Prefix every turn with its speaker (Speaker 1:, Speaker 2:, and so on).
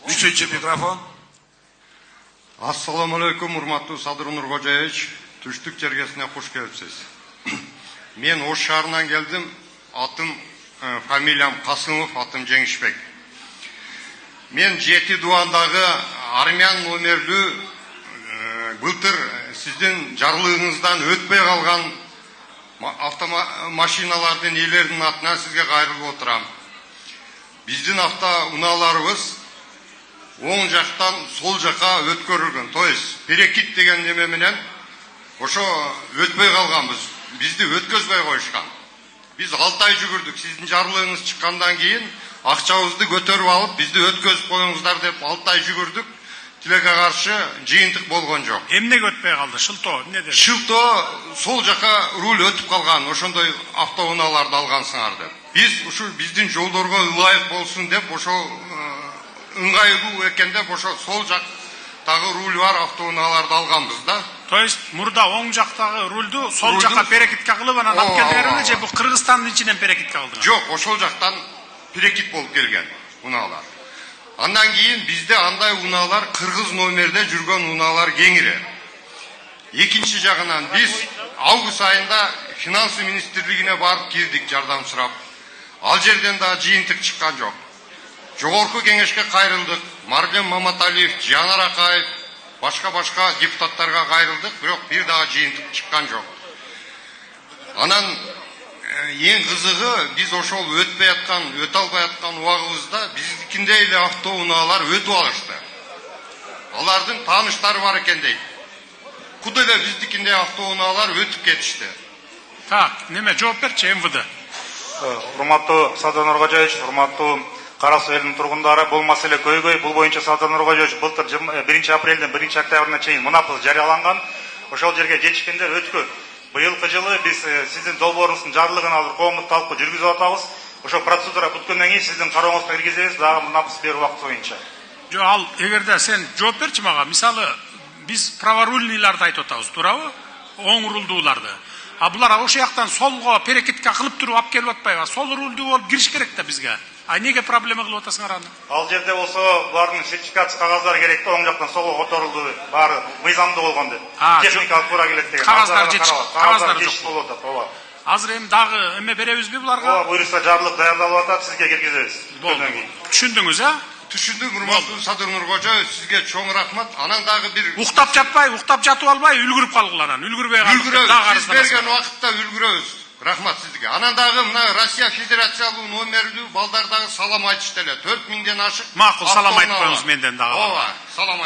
Speaker 1: Üçüncü mikrofon.
Speaker 2: Assalamu alaikum, урматтуу Садыр Нуркожаевич. Түштүк жергесине куш келипсиз. Мен Ош шаарынан келдим. Атым, фамилиям Касымов, атым Жеңишбек. Мен Жети Дуандагы армян номерлүү былтыр сиздин жарлыгыңыздан өтпөй калган автомашиналардын ээлеринин атынан сизге кайрылып отурам. Биздин автоунааларыбыз оң жактан сол жака өткөрүлгөн. То есть перекит деген неме менен ошо өтпөй калганбыз. Бизди өткөзбөй коюшкан. Биз 6 ай жүгүрдүк. Сиздин жарлыгыңыз чыккандан кийин акчабызды көтөрүп алып, бизди өткөзүп коюңуздар деп 6 ай жүгүрдүк. Тилекке каршы жыйынтык болгон жок.
Speaker 3: Эмнеге өтпөй калды? Шылтоо эмне dedi?
Speaker 2: Шылтоо сол жака руль өтүп калган. Ошондой автоунааларды алгансыңар деп. Биз ушу биздин жолдорго ылайык болсун деп ошо ыңгайлуу экен деп ошо сол жактагы руль бар автоунааларды алганбыз да.
Speaker 3: То есть мурда оң жактагы рульду сол жака перекитке кылып анан алып келдиңерби же бул Кыргызстандын ичинен перекитке кылдыңар?
Speaker 2: Жок, ошол жактан перекит болуп келген унаалар. Андан кийин бизде андай унаалар кыргыз номерде жүргөн унаалар кеңири. Экинчи жагынан биз август айында финанс министрлигине барып кирдик жардам сурап. Ал жерден да жыйынтык чыккан жок. Жогорку кеңешке кайрылдык. Марлен Маматалиев, Жанар Акаев, башка депутаттарга кайрылдык, бирок бир дагы жыйынтык чыккан жок. Анан эң кызыгы биз ошол өтпөй албай аткан убагыбызда биздикиндей эле автоунаалар өтүп алышты. Алардын тааныштары бар экен дейт. Кудай эле биздикиндей автоунаалар өтүп кетишти.
Speaker 3: Так, неме жооп берчи МВД?
Speaker 4: Урматтуу Садыр Нуркожаевич, урматтуу Кара Суу элинин тургундары, бул маселе көйгөй. Бул боюнча Садыр Нуркожаевич былтыр 1 апрелден 1 октябрына чейин мунапыл жарыяланган. Ошол жерге жетишкендер өткөн. Быйылкы жылы биз сиздин долбооруңуздун жарлыгын алып коомдук талкуу жүргүзүп атабыз. Ошо процедура бүткөндөн кийин сиздин карооңузга киргизебиз дагы мунапыс берүү убакыты боюнча.
Speaker 3: Жок, ал эгерде сен жооп берчи мага. Мисалы, биз праворульныйларды айтып атабыз, туурабы? Оң рулдууларды. А булар ошол жактан солго перекитке кылып туруп алып келип атпайбы? Сол рулдуу болуп кириш керек да бизге. А неге проблема кылып атасыңар аны?
Speaker 4: Ал жерде болсо булардын сертификат кагаздары керек да, оң жактан солго которулду, баары мыйзамдуу болгон деп. Техникалык туура келет деген.
Speaker 3: Кагаздар жок
Speaker 4: болуп атат, ооба.
Speaker 3: Азыр эми дагы эме беребизби буларга?
Speaker 4: Ооба, буюрса жарлык даярдалып атат, сизге киргизебиз.
Speaker 3: Түшүндүңүз, а?
Speaker 2: Түшүндүк, урматтуу Садыр Нуркожаевич, сизге чоң рахмат. Анан дагы бир
Speaker 3: уктап жатып албай, үлгүрүп калгыла анан. Үлгүрбөй калдык.
Speaker 2: Сиз берген убакытта үлгүрөбүз. Рахмат сизге. Анан дагы мына Россия Федерациялуу номерлүү балдар дагы салам айтышты эле. 4000ден ашык.
Speaker 3: Макул, салам айтып коюңуз менден дагы.
Speaker 2: Ооба, салам